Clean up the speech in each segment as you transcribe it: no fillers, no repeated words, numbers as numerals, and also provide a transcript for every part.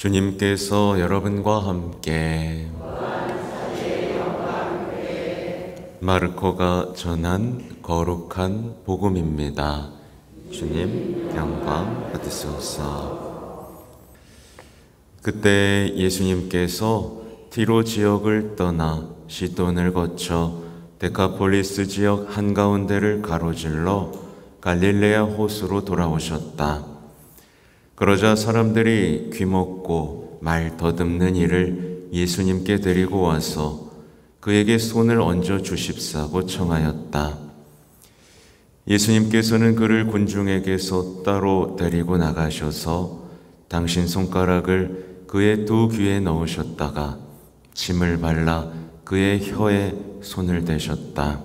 주님께서 여러분과 함께 마르코가 전한 거룩한 복음입니다. 주님 영광 받으소서. 그때 예수님께서 티로 지역을 떠나 시돈을 거쳐 데카폴리스 지역 한가운데를 가로질러 갈릴레아 호수로 돌아오셨다. 그러자 사람들이 귀먹고 말 더듬는 이를 예수님께 데리고 와서 그에게 손을 얹어 주십사고 청하였다. 예수님께서는 그를 군중에게서 따로 데리고 나가셔서 당신 손가락을 그의 두 귀에 넣으셨다가 침을 발라 그의 혀에 손을 대셨다.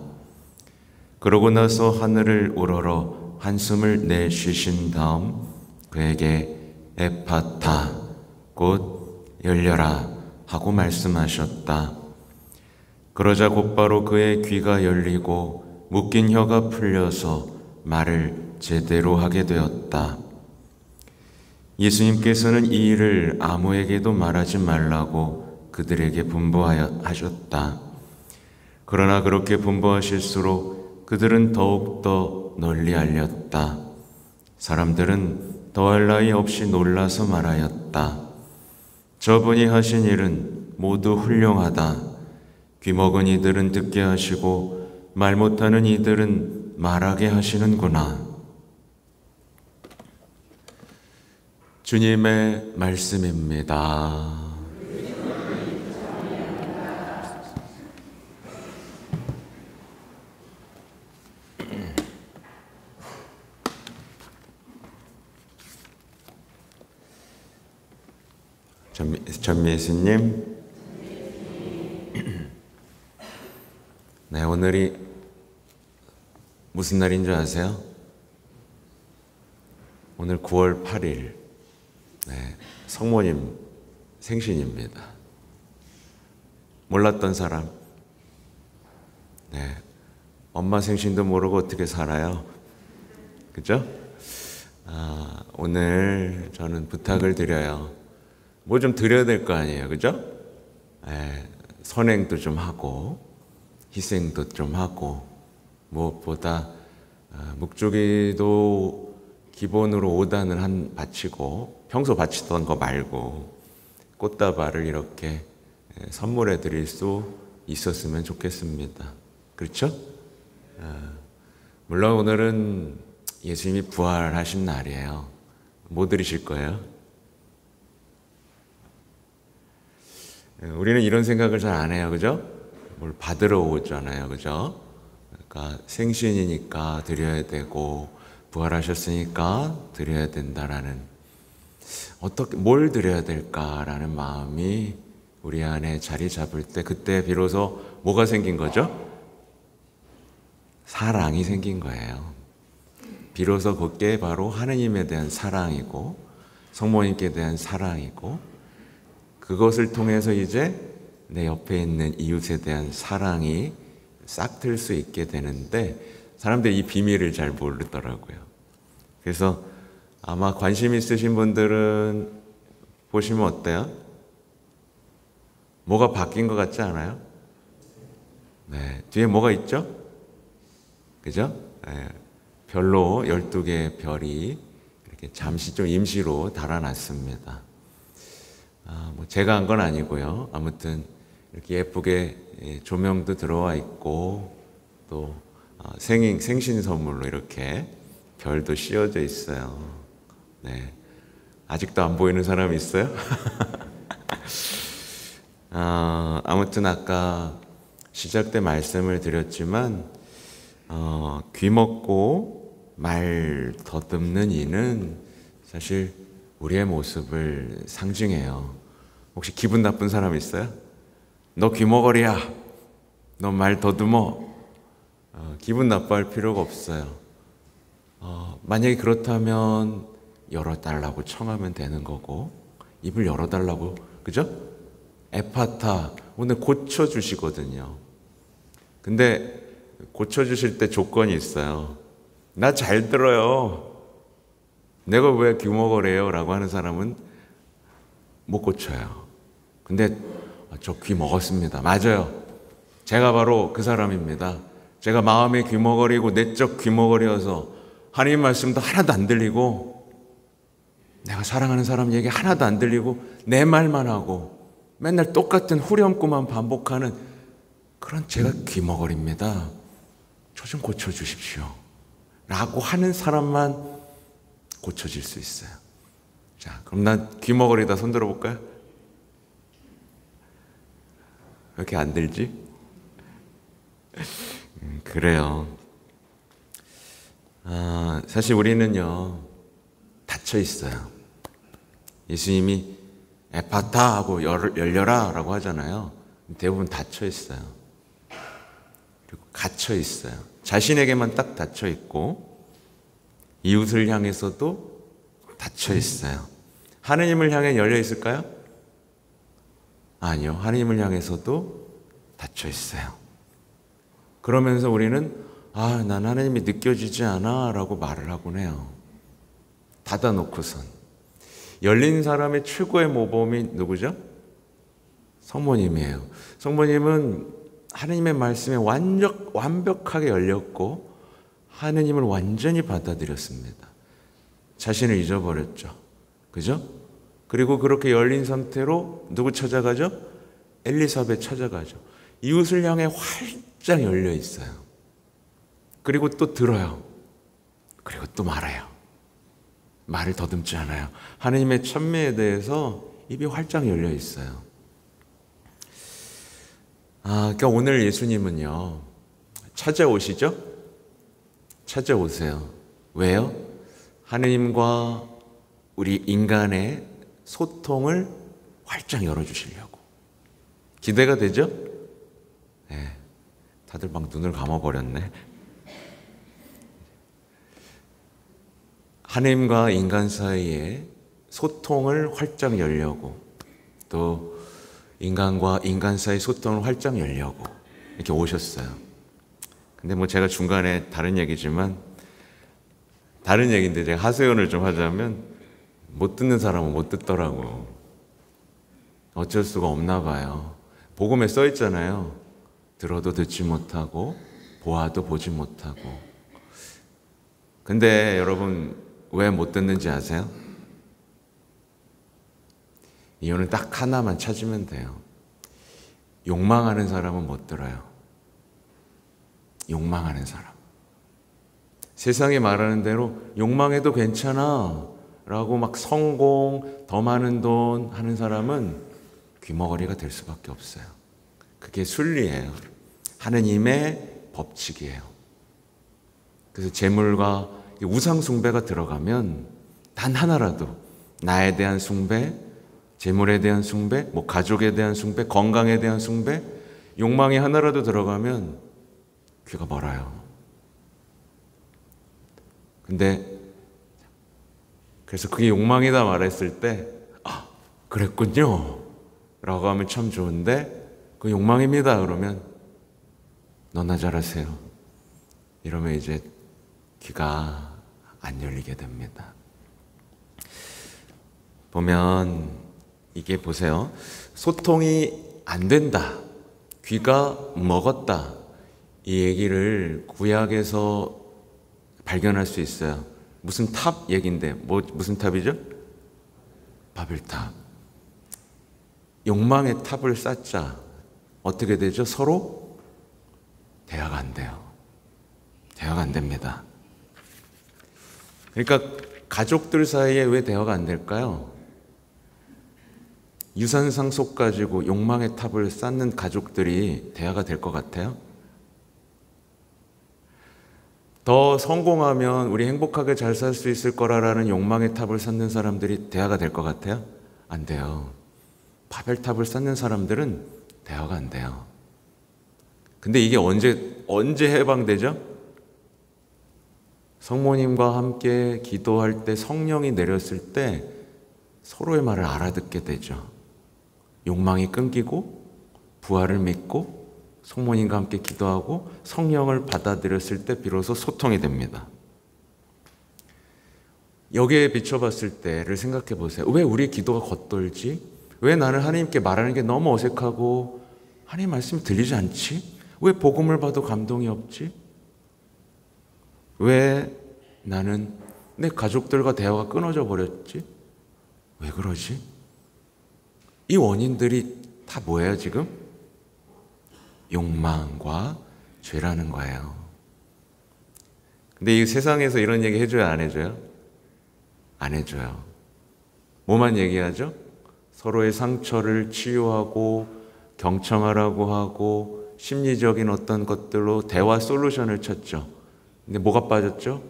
그러고 나서 하늘을 우러러 한숨을 내쉬신 다음 그에게 에파타, 곧 열려라 하고 말씀하셨다. 그러자 곧바로 그의 귀가 열리고 묶인 혀가 풀려서 말을 제대로 하게 되었다. 예수님께서는 이 일을 아무에게도 말하지 말라고 그들에게 분부하셨다. 그러나 그렇게 분부하실수록 그들은 더욱더 널리 알렸다. 사람들은 더할 나위 없이 놀라서 말하였다. 저분이 하신 일은 모두 훌륭하다. 귀먹은 이들은 듣게 하시고 말 못하는 이들은 말하게 하시는구나. 주님의 말씀입니다. 전미수님, 네, 오늘이 무슨 날인 줄 아세요? 오늘 9월 8일, 네, 성모님 생신입니다. 몰랐던 사람? 네, 엄마 생신도 모르고 어떻게 살아요? 그죠? 오늘 저는 부탁을 드려요. 뭐 좀 드려야 될 거 아니에요, 그죠? 선행도 좀 하고 희생도 좀 하고 무엇보다 묵주기도 기본으로 5단을 바치고 평소 바치던 거 말고 꽃다발을 이렇게 선물해 드릴 수 있었으면 좋겠습니다. 그렇죠? 물론 오늘은 예수님이 부활하신 날이에요. 뭐 드리실 거예요? 우리는 이런 생각을 잘 안 해요, 그죠? 뭘 받으러 오잖아요, 그죠? 그러니까 생신이니까 드려야 되고 부활하셨으니까 드려야 된다라는, 어떻게 뭘 드려야 될까라는 마음이 우리 안에 자리 잡을 때, 그때 비로소 뭐가 생긴 거죠? 사랑이 생긴 거예요. 비로소 그게 바로 하느님에 대한 사랑이고 성모님께 대한 사랑이고, 그것을 통해서 이제 내 옆에 있는 이웃에 대한 사랑이 싹 틀 수 있게 되는데, 사람들이 이 비밀을 잘 모르더라고요. 그래서 아마 관심 있으신 분들은 보시면 어때요? 뭐가 바뀐 것 같지 않아요? 네, 뒤에 뭐가 있죠? 그죠? 네, 별로 12개의 별이 이렇게 잠시 좀 임시로 달아났습니다. 뭐 제가 한 건 아니고요. 아무튼 이렇게 예쁘게 조명도 들어와 있고, 또 생신 선물로 이렇게 별도 씌워져 있어요. 네, 아직도 안 보이는 사람 있어요? 아무튼 아까 시작 때 말씀을 드렸지만 귀먹고 말 더듬는 이는 사실 우리의 모습을 상징해요. 혹시 기분 나쁜 사람 있어요? 너 귀머거리야, 너 말 더듬어. 기분 나빠할 필요가 없어요. 만약에 그렇다면 열어달라고 청하면 되는 거고, 입을 열어달라고, 그죠? 에파타, 오늘 고쳐주시거든요. 근데 고쳐주실 때 조건이 있어요. 나 잘 들어요. 내가 왜 귀머거려요? 라고 하는 사람은 못 고쳐요. 근데 저 귀 먹었습니다. 맞아요. 제가 바로 그 사람입니다. 제가 마음의 귀머거리고 내적 귀머거리여서 하나님 말씀도 하나도 안 들리고 내가 사랑하는 사람 얘기 하나도 안 들리고 내 말만 하고 맨날 똑같은 후렴구만 반복하는 그런 제가 귀머거리입니다. 저 좀 고쳐주십시오. 라고 하는 사람만 고쳐질 수 있어요. 자, 그럼 난 귀머거리다 손 들어볼까요? 왜 이렇게 안 들지? 그래요. 사실 우리는요, 닫혀 있어요. 예수님이 에파타 하고 열려라 라고 하잖아요. 대부분 닫혀 있어요. 그리고 갇혀 있어요. 자신에게만 딱 닫혀 있고 이웃을 향해서도 닫혀 있어요. 하느님을 향해 열려 있을까요? 아니요. 하느님을 향해서도 닫혀 있어요. 그러면서 우리는 난 하나님이 느껴지지 않아 라고 말을 하곤 해요. 닫아놓고선. 열린 사람의 최고의 모범이 누구죠? 성모님이에요. 성모님은 하나님의 말씀에 완벽하게 열렸고 하나님을 완전히 받아들였습니다. 자신을 잊어버렸죠. 그죠? 그리고 그렇게 열린 상태로 누구 찾아가죠? 엘리사벳 찾아가죠. 이웃을 향해 활짝 열려 있어요. 그리고 또 들어요. 그리고 또 말해요. 말을 더듬지 않아요. 하나님의 천매에 대해서 입이 활짝 열려 있어요. 그러니까 오늘 예수님은요, 찾아오시죠? 찾아오세요. 왜요? 하나님과 우리 인간의 소통을 활짝 열어주시려고. 기대가 되죠? 네. 다들 막 눈을 감아버렸네. 하나님과 인간 사이에 소통을 활짝 열려고, 또 인간과 인간 사이 소통을 활짝 열려고 이렇게 오셨어요. 근데 뭐 제가 중간에 다른 얘기지만, 다른 얘기인데 제가 하소연을 좀 하자면 못 듣는 사람은 못 듣더라고. 어쩔 수가 없나 봐요. 복음에 써 있잖아요. 들어도 듣지 못하고 보아도 보지 못하고. 근데 여러분 왜 못 듣는지 아세요? 이유는 딱 하나만 찾으면 돼요. 욕망하는 사람은 못 들어요. 욕망하는 사람. 세상이 말하는 대로 욕망해도 괜찮아 라고 막 성공, 더 많은 돈 하는 사람은 귀머거리가 될 수밖에 없어요. 그게 순리예요. 하느님의 법칙이에요. 그래서 재물과 우상 숭배가 들어가면 단 하나라도 나에 대한 숭배, 재물에 대한 숭배, 뭐 가족에 대한 숭배, 건강에 대한 숭배, 욕망이 하나라도 들어가면 귀가 멀어요. 근데 그래서 그게 욕망이다 말했을 때 그랬군요 라고 하면 참 좋은데, 그 욕망입니다 그러면 너나 잘하세요 이러면 이제 귀가 안 열리게 됩니다. 보면 이게 보세요. 소통이 안 된다, 귀가 먹었다, 이 얘기를 구약에서 발견할 수 있어요. 무슨 탑 얘기인데 무슨 탑이죠? 바벨탑. 욕망의 탑을 쌓자. 어떻게 되죠? 서로 대화가 안 돼요. 대화가 안 됩니다. 그러니까 가족들 사이에 왜 대화가 안 될까요? 유산상 속 가지고 욕망의 탑을 쌓는 가족들이 대화가 될 것 같아요? 더 성공하면 우리 행복하게 잘 살 수 있을 거라는 욕망의 탑을 쌓는 사람들이 대화가 될 것 같아요? 안 돼요. 바벨탑을 쌓는 사람들은 대화가 안 돼요. 근데 이게 언제 해방되죠? 성모님과 함께 기도할 때 성령이 내렸을 때 서로의 말을 알아듣게 되죠. 욕망이 끊기고 부활을 믿고 성모님과 함께 기도하고 성령을 받아들였을 때 비로소 소통이 됩니다. 여기에 비춰봤을 때를 생각해 보세요. 왜 우리 기도가 겉돌지? 왜 나는 하나님께 말하는 게 너무 어색하고 하나님 말씀이 들리지 않지? 왜 복음을 봐도 감동이 없지? 왜 나는 내 가족들과 대화가 끊어져 버렸지? 왜 그러지? 이 원인들이 다 뭐예요, 지금? 욕망과 죄라는 거예요. 근데 이 세상에서 이런 얘기 해줘요, 안 해줘요? 안 해줘요. 뭐만 얘기하죠? 서로의 상처를 치유하고 경청하라고 하고 심리적인 어떤 것들로 대화 솔루션을 찾죠. 근데 뭐가 빠졌죠?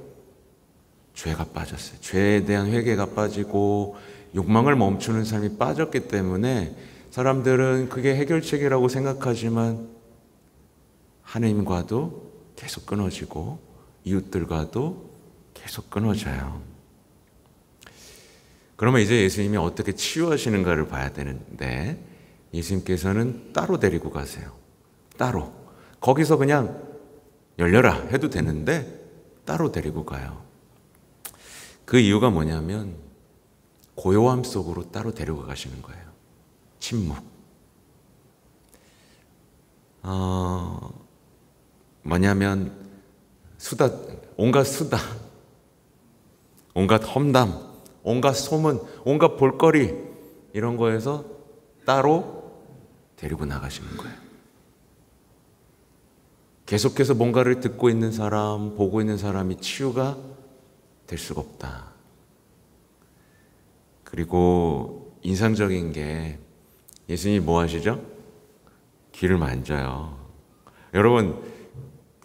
죄가 빠졌어요. 죄에 대한 회개가 빠지고 욕망을 멈추는 삶이 빠졌기 때문에 사람들은 그게 해결책이라고 생각하지만 하나님과도 계속 끊어지고 이웃들과도 계속 끊어져요. 그러면 이제 예수님이 어떻게 치유하시는가를 봐야 되는데 예수님께서는 따로 데리고 가세요. 따로. 거기서 그냥 열려라 해도 되는데 따로 데리고 가요. 그 이유가 뭐냐면 고요함 속으로 따로 데리고 가시는 거예요. 침묵. 뭐냐면 온갖 수다, 온갖 험담, 온갖 소문, 온갖 볼거리 이런 거에서 따로 데리고 나가시는 거예요. 계속해서 뭔가를 듣고 있는 사람, 보고 있는 사람이 치유가 될 수가 없다. 그리고 인상적인 게 예수님이 뭐 하시죠? 귀를 만져요. 여러분,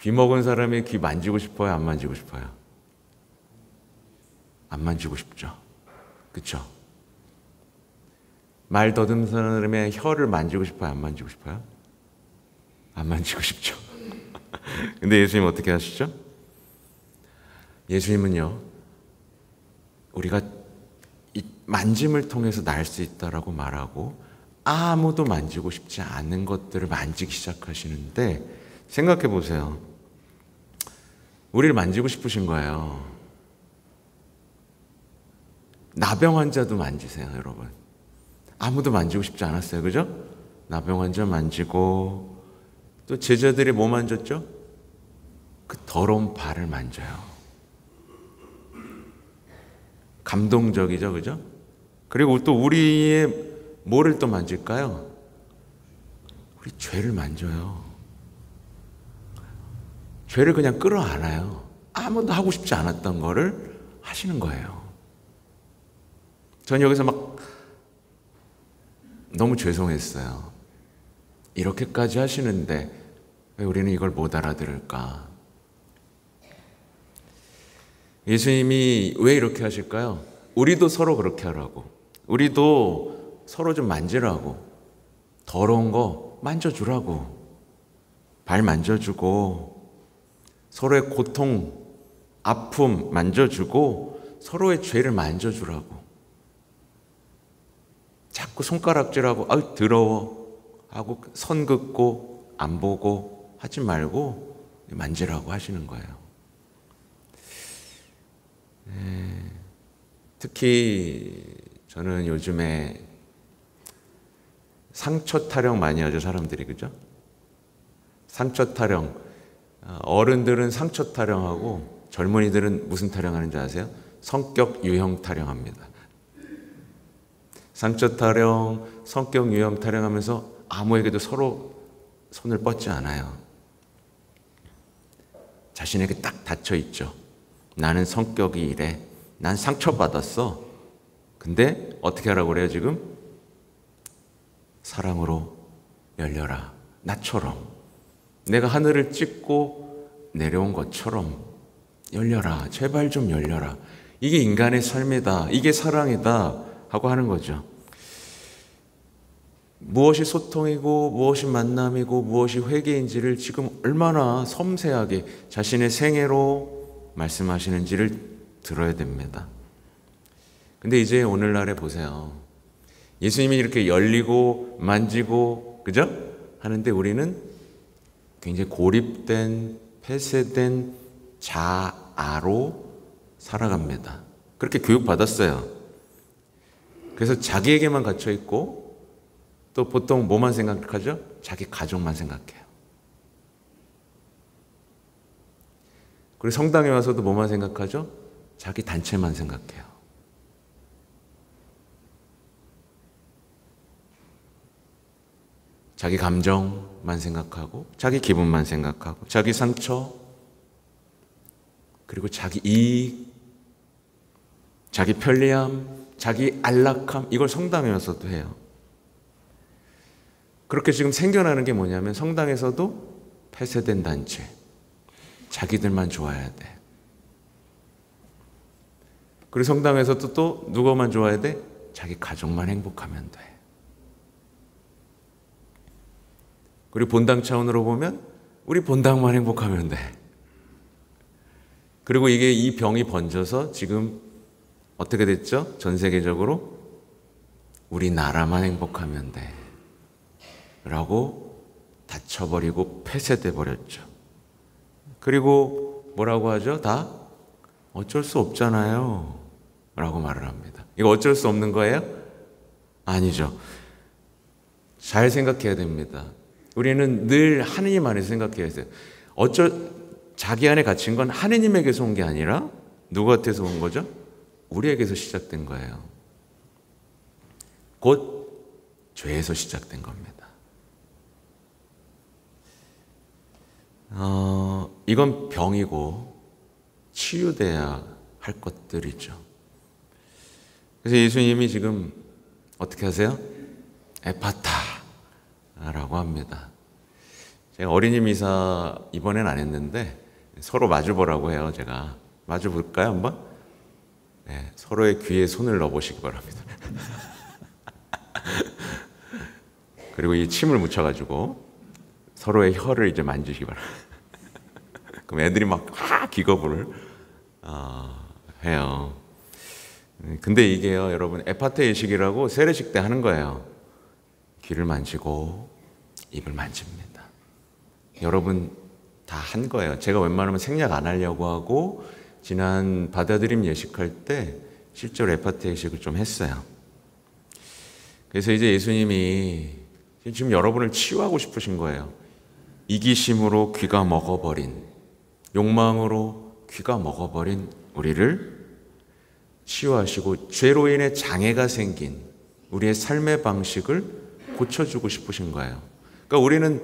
귀 먹은 사람의 귀 만지고 싶어요? 안 만지고 싶어요? 안 만지고 싶죠. 그렇죠? 말 더듬는 사람의 혀를 만지고 싶어요? 안 만지고 싶어요? 안 만지고 싶죠. 근데 예수님 어떻게 하시죠? 예수님은요, 우리가 이 만짐을 통해서 날 수 있다라고 말하고 아무도 만지고 싶지 않은 것들을 만지기 시작하시는데 생각해 보세요. 우리를 만지고 싶으신 거예요. 나병 환자도 만지세요, 여러분. 아무도 만지고 싶지 않았어요, 그죠? 나병 환자 만지고 또 제자들이 뭐 만졌죠? 그 더러운 발을 만져요. 감동적이죠, 그죠? 그리고 또 우리의 뭐를 또 만질까요? 우리 죄를 만져요. 죄를 그냥 끌어안아요. 아무도 하고 싶지 않았던 거를 하시는 거예요. 전 여기서 막 너무 죄송했어요. 이렇게까지 하시는데 왜 우리는 이걸 못 알아들을까? 예수님이 왜 이렇게 하실까요? 우리도 서로 그렇게 하라고. 우리도 서로 좀 만지라고. 더러운 거 만져주라고. 발 만져주고 서로의 고통, 아픔 만져주고 서로의 죄를 만져주라고. 자꾸 손가락질하고 아유 더러워 하고 선 긋고 안 보고 하지 말고 만지라고 하시는 거예요. 특히 저는 요즘에 상처 타령 많이 하죠, 사람들이. 그죠? 상처 타령. 어른들은 상처 타령하고 젊은이들은 무슨 타령하는지 아세요? 성격 유형 타령합니다. 상처 타령, 성격 유형 타령하면서 아무에게도 서로 손을 뻗지 않아요. 자신에게 딱 닫혀 있죠. 나는 성격이 이래. 난 상처받았어. 근데 어떻게 하라고 그래요, 지금? 사랑으로 열려라. 나처럼. 내가 하늘을 찍고 내려온 것처럼 열려라. 제발 좀 열려라. 이게 인간의 삶이다. 이게 사랑이다. 하고 하는 거죠. 무엇이 소통이고 무엇이 만남이고 무엇이 회개인지를 지금 얼마나 섬세하게 자신의 생애로 말씀하시는지를 들어야 됩니다. 근데 이제 오늘날에 보세요. 예수님이 이렇게 열리고 만지고 그죠? 하는데 우리는 굉장히 고립된 폐쇄된 자아로 살아갑니다. 그렇게 교육받았어요. 그래서 자기에게만 갇혀 있고 또 보통 뭐만 생각하죠? 자기 가족만 생각해요. 그리고 성당에 와서도 뭐만 생각하죠? 자기 단체만 생각해요. 자기 감정만 생각하고, 자기 기분만 생각하고, 자기 상처, 그리고 자기 이익, 자기 편리함, 자기 안락함, 이걸 성당에 와서도 해요. 그렇게 지금 생겨나는 게 뭐냐면 성당에서도 폐쇄된 단체, 자기들만 좋아야 돼. 그리고 성당에서도 또 누구만 좋아야 돼? 자기 가족만 행복하면 돼. 그리고 본당 차원으로 보면 우리 본당만 행복하면 돼. 그리고 이 병이 번져서 지금 어떻게 됐죠? 전 세계적으로 우리나라만 행복하면 돼 라고 닫혀버리고 폐쇄돼 버렸죠. 그리고 뭐라고 하죠? 다 어쩔 수 없잖아요 라고 말을 합니다. 이거 어쩔 수 없는 거예요? 아니죠. 잘 생각해야 됩니다. 우리는 늘 하느님 안에서 생각해야 돼요. 자기 안에 갇힌 건 하느님에게서 온 게 아니라 누구한테서 온 거죠? 우리에게서 시작된 거예요. 곧 죄에서 시작된 겁니다. 이건 병이고 치유돼야 할 것들이죠. 그래서 예수님이 지금 어떻게 하세요? 에파타라고 합니다. 제가 어린이 미사 이번엔 안 했는데 서로 마주보라고 해요. 제가 마주볼까요 한번? 네, 서로의 귀에 손을 넣어보시기 바랍니다. 그리고 이 침을 묻혀가지고 서로의 혀를 이제 만지시기 바랍니다. 그럼 애들이 막 기겁을 해요. 근데 이게요, 여러분, 에파테 예식이라고 세례식 때 하는 거예요. 귀를 만지고 입을 만집니다. 여러분 다 한 거예요. 제가 웬만하면 생략 안 하려고 하고 지난 받아들임 예식할 때 실제로 에파테 예식을 좀 했어요. 그래서 이제 예수님이 지금 여러분을 치유하고 싶으신 거예요. 이기심으로 귀가 먹어버린, 욕망으로 귀가 먹어버린 우리를 치유하시고 죄로 인해 장애가 생긴 우리의 삶의 방식을 고쳐주고 싶으신 거예요. 그러니까 우리는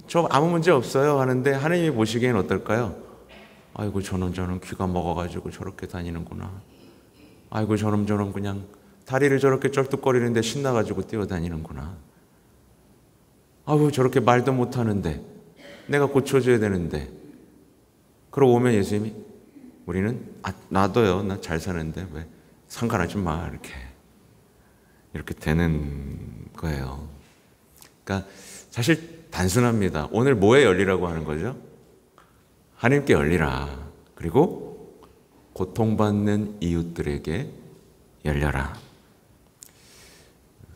저 아무 문제 없어요 하는데 하나님이 보시기엔 어떨까요? 아이고 저는 귀가 먹어가지고 저렇게 다니는구나. 아이고 저는 그냥 다리를 저렇게 쩔뚝거리는데 신나가지고 뛰어다니는구나. 아이고 저렇게 말도 못하는데 내가 고쳐줘야 되는데. 그러고 오면 예수님이 우리는 놔둬요. 나 잘 사는데 왜 상관하지 마 이렇게 되는 거예요. 그러니까 사실 단순합니다. 오늘 뭐에 열리라고 하는 거죠? 하나님께 열리라. 그리고 고통받는 이웃들에게 열려라.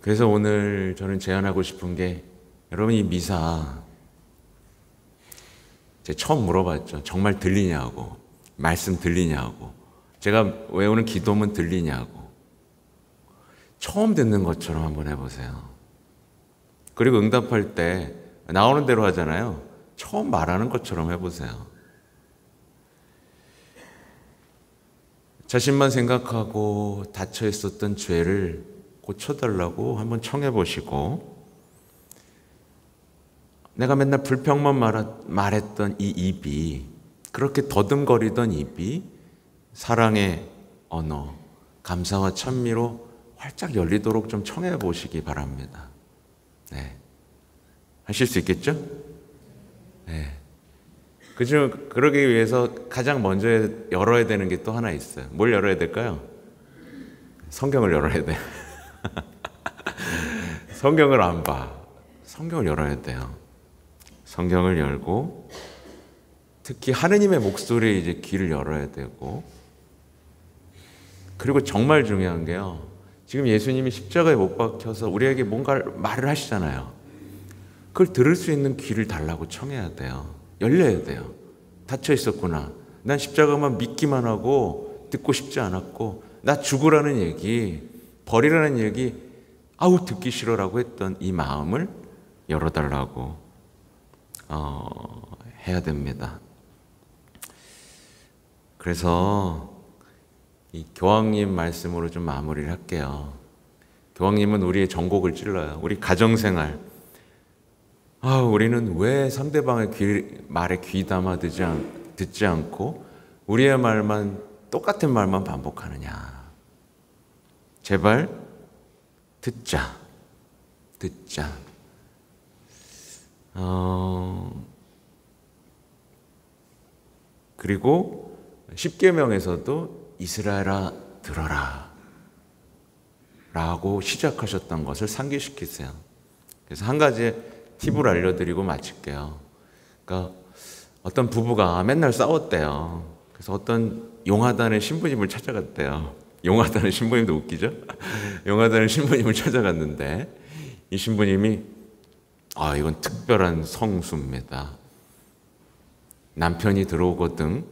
그래서 오늘 저는 제안하고 싶은 게 여러분 이 미사 제가 처음 물어봤죠. 정말 들리냐고. 말씀 들리냐고. 제가 외우는 기도문 들리냐고. 처음 듣는 것처럼 한번 해보세요. 그리고 응답할 때 나오는 대로 하잖아요. 처음 말하는 것처럼 해보세요. 자신만 생각하고 닫혀 있었던 죄를 고쳐달라고 한번 청해보시고, 내가 맨날 불평만 말했던 이 입이, 그렇게 더듬거리던 입이 사랑의 언어, 감사와 찬미로 활짝 열리도록 좀 청해보시기 바랍니다. 네. 하실 수 있겠죠? 네. 그러기 위해서 가장 먼저 열어야 되는 게 또 하나 있어요. 뭘 열어야 될까요? 성경을 열어야 돼. 성경을 안 봐. 성경을 열어야 돼요. 성경을 열고 특히 하느님의 목소리에 이제 귀를 열어야 되고, 그리고 정말 중요한 게요. 지금 예수님이 십자가에 못 박혀서 우리에게 뭔가 말을 하시잖아요. 그걸 들을 수 있는 귀를 달라고 청해야 돼요. 열려야 돼요. 닫혀 있었구나. 난 십자가만 믿기만 하고 듣고 싶지 않았고, 나 죽으라는 얘기, 버리라는 얘기 아우 듣기 싫어라고 했던 이 마음을 열어달라고 해야 됩니다. 그래서 이 교황님 말씀으로 좀 마무리를 할게요. 교황님은 우리의 전곡을 찔러요. 우리 가정생활. 우리는 왜 상대방의 말에 귀 담아 듣지 않고 우리의 말만, 똑같은 말만 반복하느냐. 제발 듣자. 그리고 십계명에서도 이스라엘아 들어라 라고 시작하셨던 것을 상기시키세요. 그래서 한 가지 팁을 알려드리고 마칠게요. 그러니까 어떤 부부가 맨날 싸웠대요. 그래서 어떤 용하다는 신부님을 찾아갔대요. 용하다는 신부님도 웃기죠? 용하다는 신부님을 찾아갔는데 이 신부님이 이건 특별한 성수입니다. 남편이 들어오거든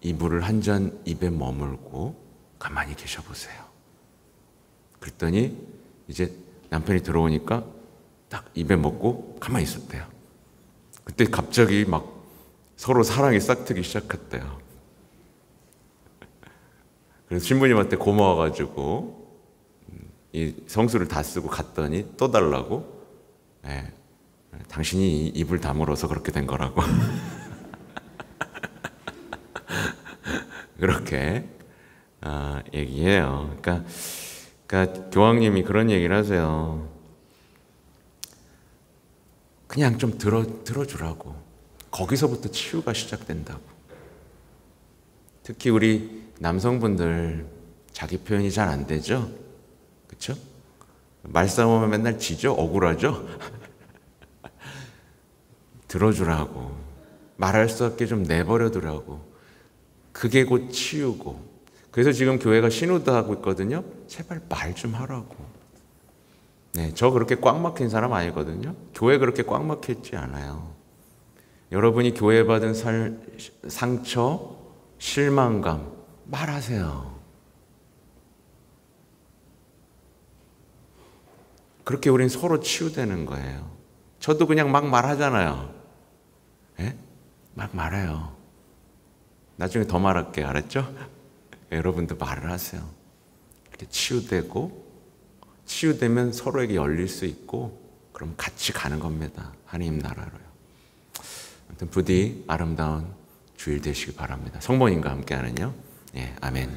이 물을 한 잔 입에 머물고 가만히 계셔보세요. 그랬더니 이제 남편이 들어오니까 딱 입에 먹고 가만히 있었대요. 그때 갑자기 막 서로 사랑이 싹트기 시작했대요. 그래서 신부님한테 고마워가지고 이 성수를 다 쓰고 갔더니 또 달라고. 당신이 입을 다물어서 그렇게 된 거라고. 그렇게 얘기해요. 그러니까 교황님이 그런 얘기를 하세요. 그냥 좀 들어주라고. 거기서부터 치유가 시작된다고. 특히 우리 남성분들 자기 표현이 잘 안 되죠? 그렇죠? 말싸움하면 맨날 지죠? 억울하죠? 들어주라고. 말할 수 없게 좀 내버려두라고. 그게 곧 치유고. 그래서 지금 교회가 신우도 하고 있거든요. 제발 말 좀 하라고. 네, 저 그렇게 꽉 막힌 사람 아니거든요. 교회 그렇게 꽉 막혔지 않아요. 여러분이 교회 받은 상처, 실망감 말하세요. 그렇게 우린 서로 치유되는 거예요. 저도 그냥 막 말하잖아요. 막 말해요. 나중에 더 말할게요. 알았죠? 여러분도 말을 하세요. 이렇게 치유되면 서로에게 열릴 수 있고 그럼 같이 가는 겁니다. 하나님 나라로요. 아무튼 부디 아름다운 주일 되시기 바랍니다. 성모님과 함께하는요. 아멘.